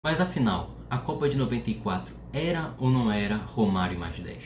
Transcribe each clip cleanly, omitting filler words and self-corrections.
Mas afinal, a Copa de 94 era ou não era Romário mais 10?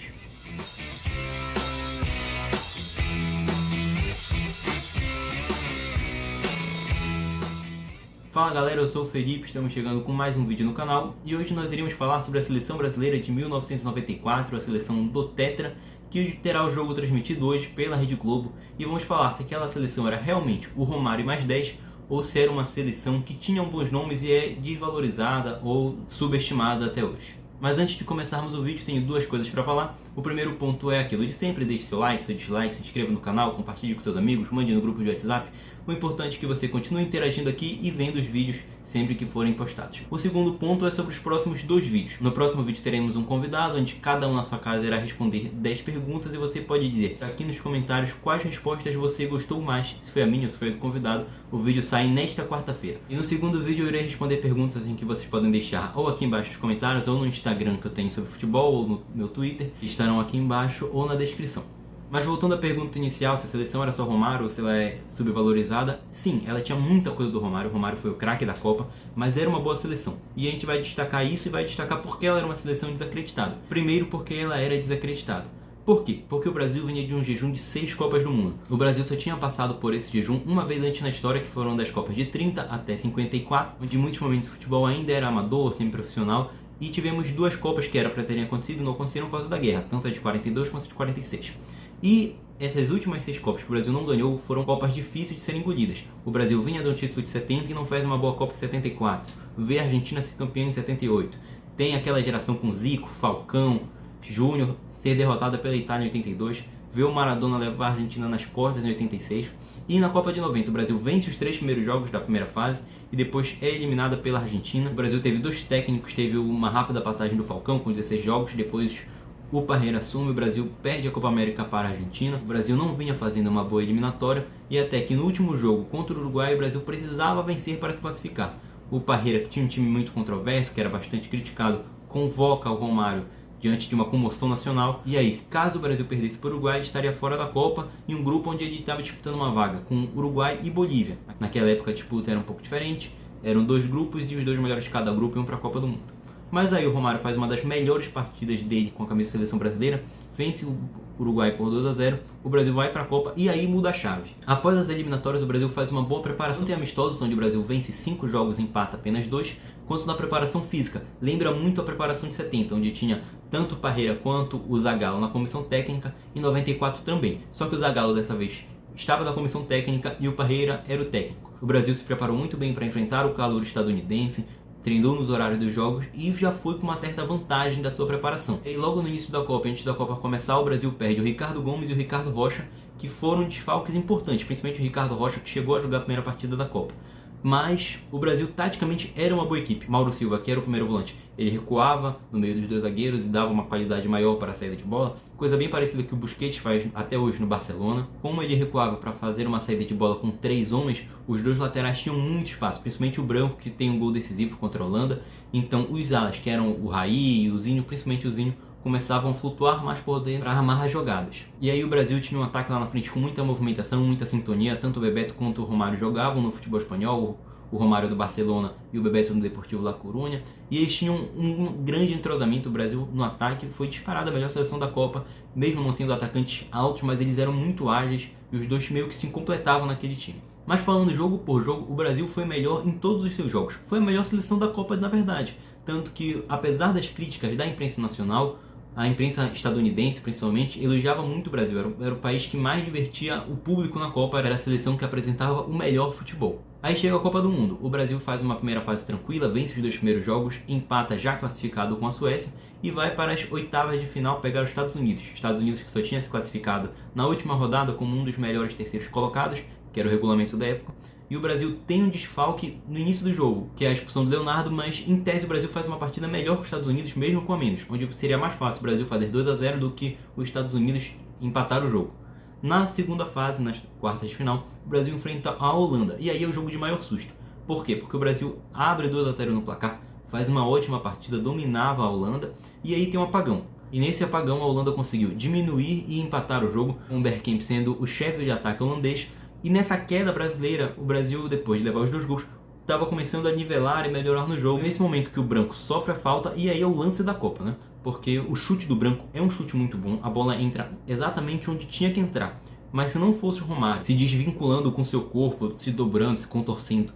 Fala galera, eu sou o Felipe, estamos chegando com mais um vídeo no canal e hoje nós iremos falar sobre a seleção brasileira de 1994, a seleção do Tetra, que terá o jogo transmitido hoje pela Rede Globo, e vamos falar se aquela seleção era realmente o Romário mais 10 ou se era uma seleção que tinha bons nomes e é desvalorizada ou subestimada até hoje. Mas antes de começarmos o vídeo, tenho duas coisas para falar. O primeiro ponto é aquilo de sempre: deixe seu like, seu dislike, se inscreva no canal, compartilhe com seus amigos, mande no grupo de WhatsApp. O importante é que você continue interagindo aqui e vendo os vídeos sempre que forem postados. O segundo ponto é sobre os próximos dois vídeos. No próximo vídeo teremos um convidado, onde cada um na sua casa irá responder 10 perguntas e você pode dizer aqui nos comentários quais respostas você gostou mais, se foi a minha ou se foi a do convidado. O vídeo sai nesta quarta-feira. E no segundo vídeo eu irei responder perguntas em que vocês podem deixar ou aqui embaixo nos comentários, ou no Instagram que eu tenho sobre futebol, ou no meu Twitter, que estarão aqui embaixo ou na descrição. Mas voltando à pergunta inicial, se a seleção era só Romário ou se ela é subvalorizada, sim, ela tinha muita coisa do Romário. O Romário foi o craque da Copa, mas era uma boa seleção. E a gente vai destacar isso e vai destacar porque ela era uma seleção desacreditada. Primeiro porque ela era desacreditada. Por quê? Porque o Brasil vinha de um jejum de 6 Copas do Mundo. O Brasil só tinha passado por esse jejum uma vez antes na história, que foram das Copas de 30 até 54, onde em muitos momentos o futebol ainda era amador, semi-profissional, e tivemos duas Copas que era para terem acontecido e não aconteceram por causa da guerra, tanto a de 42 quanto a de 46. E essas últimas 6 Copas que o Brasil não ganhou foram Copas difíceis de serem engolidas. O Brasil vinha de um título de 70 e não fez uma boa Copa em 74. Vê a Argentina ser campeã em 78. Tem aquela geração com Zico, Falcão, Júnior ser derrotada pela Itália em 82. Vê o Maradona levar a Argentina nas costas em 86. E na Copa de 90 o Brasil vence os 3 primeiros jogos da primeira fase e depois é eliminada pela Argentina. O Brasil teve 2 técnicos, teve uma rápida passagem do Falcão com 16 jogos, depois o Parreira assume, o Brasil perde a Copa América para a Argentina. O Brasil não vinha fazendo uma boa eliminatória e até que no último jogo contra o Uruguai o Brasil precisava vencer para se classificar. O Parreira, que tinha um time muito controverso, que era bastante criticado, convoca o Romário diante de uma comoção nacional. E aí, caso o Brasil perdesse para o Uruguai, ele estaria fora da Copa em um grupo onde ele estava disputando uma vaga com Uruguai e Bolívia. Naquela época a disputa era um pouco diferente, eram 2 grupos e os 2 melhores de cada grupo iam para a Copa do Mundo. Mas aí o Romário faz uma das melhores partidas dele com a camisa da seleção brasileira, vence o Uruguai por 2-0, o Brasil vai para a Copa e aí muda a chave. Após as eliminatórias o Brasil faz uma boa preparação, tem amistosos onde o Brasil vence 5 jogos e empata apenas 2, quanto na preparação física. Lembra muito a preparação de 70, onde tinha tanto o Parreira quanto o Zagallo na comissão técnica, e 94 também. Só que o Zagallo dessa vez estava na comissão técnica e o Parreira era o técnico. O Brasil se preparou muito bem para enfrentar o calor estadunidense, treinou nos horários dos jogos e já foi com uma certa vantagem da sua preparação. E logo no início da Copa, antes da Copa começar, o Brasil perde o Ricardo Gomes e o Ricardo Rocha, que foram desfalques importantes, principalmente o Ricardo Rocha, que chegou a jogar a primeira partida da Copa. Mas o Brasil taticamente era uma boa equipe. Mauro Silva, que era o primeiro volante, ele recuava no meio dos 2 zagueiros e dava uma qualidade maior para a saída de bola, coisa bem parecida que o Busquets faz até hoje no Barcelona. Como ele recuava para fazer uma saída de bola com 3 homens, os 2 laterais tinham muito espaço, principalmente o Branco, que tem um gol decisivo contra a Holanda. Então os alas, que eram o Raí e o Zinho, principalmente o Zinho, começavam a flutuar mais por dentro para armar as jogadas. E aí o Brasil tinha um ataque lá na frente com muita movimentação, muita sintonia. Tanto o Bebeto quanto o Romário jogavam no futebol espanhol, o Romário do Barcelona e o Bebeto no Deportivo La Coruña, e eles tinham um grande entrosamento. O Brasil no ataque foi disparada a melhor seleção da Copa, mesmo não sendo atacantes altos, mas eles eram muito ágeis e os dois meio que se completavam naquele time. Mas falando jogo por jogo, o Brasil foi melhor em todos os seus jogos. Foi a melhor seleção da Copa, na verdade. Tanto que, apesar das críticas da imprensa nacional, a imprensa estadunidense principalmente elogiava muito o Brasil. Era o país que mais divertia o público na Copa, era a seleção que apresentava o melhor futebol. Aí chega a Copa do Mundo, o Brasil faz uma primeira fase tranquila, vence os 2 primeiros jogos, empata já classificado com a Suécia e vai para as oitavas de final pegar os Estados Unidos. Estados Unidos que só tinha se classificado na última rodada como um dos melhores terceiros colocados, que era o regulamento da época. E o Brasil tem um desfalque no início do jogo, que é a expulsão do Leonardo, mas em tese o Brasil faz uma partida melhor que os Estados Unidos, mesmo com a menos, onde seria mais fácil o Brasil fazer 2-0 do que os Estados Unidos empatar o jogo. Na segunda fase, nas quartas de final, o Brasil enfrenta a Holanda, e aí é o jogo de maior susto. Por quê? Porque o Brasil abre 2-0 no placar, faz uma ótima partida, dominava a Holanda, e aí tem um apagão. E nesse apagão a Holanda conseguiu diminuir e empatar o jogo, com o Bergkamp sendo o chefe de ataque holandês. E nessa queda brasileira, o Brasil, depois de levar os 2 gols, estava começando a nivelar e melhorar no jogo. Nesse momento que o branco sofre a falta, e aí é o lance da Copa, né? Porque o chute do branco é um chute muito bom, a bola entra exatamente onde tinha que entrar. Mas se não fosse o Romário se desvinculando com seu corpo, se dobrando, se contorcendo,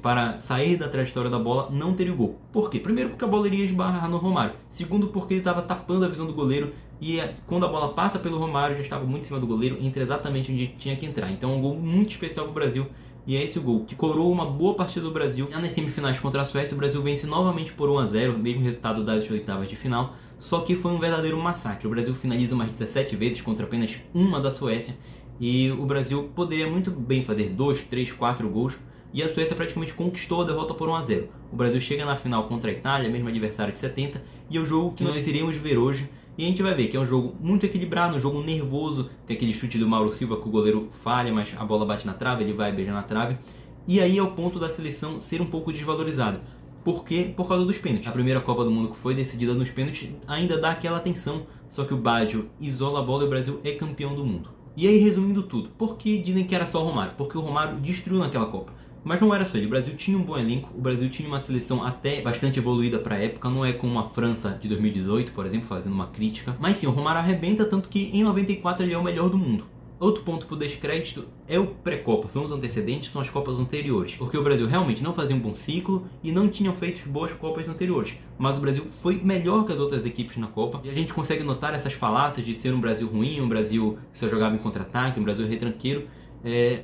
para sair da trajetória da bola, não teria o gol. Por quê? Primeiro porque a bola iria esbarrar no Romário. Segundo porque ele estava tapando a visão do goleiro e quando a bola passa pelo Romário já estava muito em cima do goleiro, entra exatamente onde tinha que entrar. Então é um gol muito especial para o Brasil. E é esse o gol que coroou uma boa partida do Brasil. Já nas semifinais contra a Suécia, o Brasil vence novamente por 1-0, mesmo resultado das oitavas de final. Só que foi um verdadeiro massacre. O Brasil finaliza mais 17 vezes contra apenas uma da Suécia. E o Brasil poderia muito bem fazer 2, 3, 4 gols. E a Suécia praticamente conquistou a derrota por 1-0. O Brasil chega na final contra a Itália, mesmo adversário de 70. E é o jogo que nós iremos ver hoje. E a gente vai ver que é um jogo muito equilibrado, um jogo nervoso. Tem aquele chute do Mauro Silva que o goleiro falha, mas a bola bate na trave, ele vai beijar na trave. E aí é o ponto da seleção ser um pouco desvalorizada. Por quê? Por causa dos pênaltis. A primeira Copa do Mundo que foi decidida nos pênaltis ainda dá aquela tensão. Só que o Baggio isola a bola e o Brasil é campeão do mundo. E aí, resumindo tudo, por que dizem que era só o Romário? Porque o Romário destruiu naquela Copa. Mas não era só ele, o Brasil tinha um bom elenco, o Brasil tinha uma seleção até bastante evoluída para a época, não é como a França de 2018, por exemplo, fazendo uma crítica. Mas sim, o Romário arrebenta, tanto que em 94 ele é o melhor do mundo. Outro ponto por descrédito é o pré-copa, são os antecedentes, são as Copas anteriores. Porque o Brasil realmente não fazia um bom ciclo e não tinha feito boas Copas anteriores. Mas o Brasil foi melhor que as outras equipes na Copa. E a gente consegue notar essas falácias de ser um Brasil ruim, um Brasil que só jogava em contra-ataque, um Brasil retranqueiro.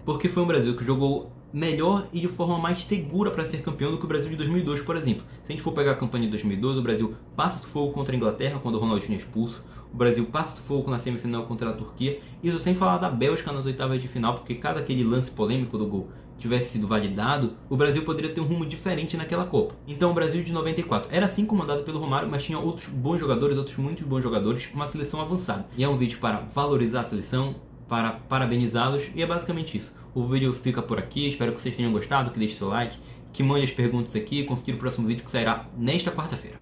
Porque foi um Brasil que jogou melhor e de forma mais segura para ser campeão do que o Brasil de 2002, por exemplo. Se a gente for pegar a campanha de 2002, o Brasil passa sufoco contra a Inglaterra quando o Ronaldinho é expulso. O Brasil passa sufoco na semifinal contra a Turquia. Isso sem falar da Bélgica nas oitavas de final, porque caso aquele lance polêmico do gol tivesse sido validado, o Brasil poderia ter um rumo diferente naquela Copa. Então o Brasil de 94 era sim comandado pelo Romário, mas tinha outros bons jogadores, outros muito bons jogadores, uma seleção avançada. E é um vídeo para valorizar a seleção, para parabenizá-los, e é basicamente isso. O vídeo fica por aqui, espero que vocês tenham gostado, que deixe seu like, que mande as perguntas aqui e confira o próximo vídeo que sairá nesta quarta-feira.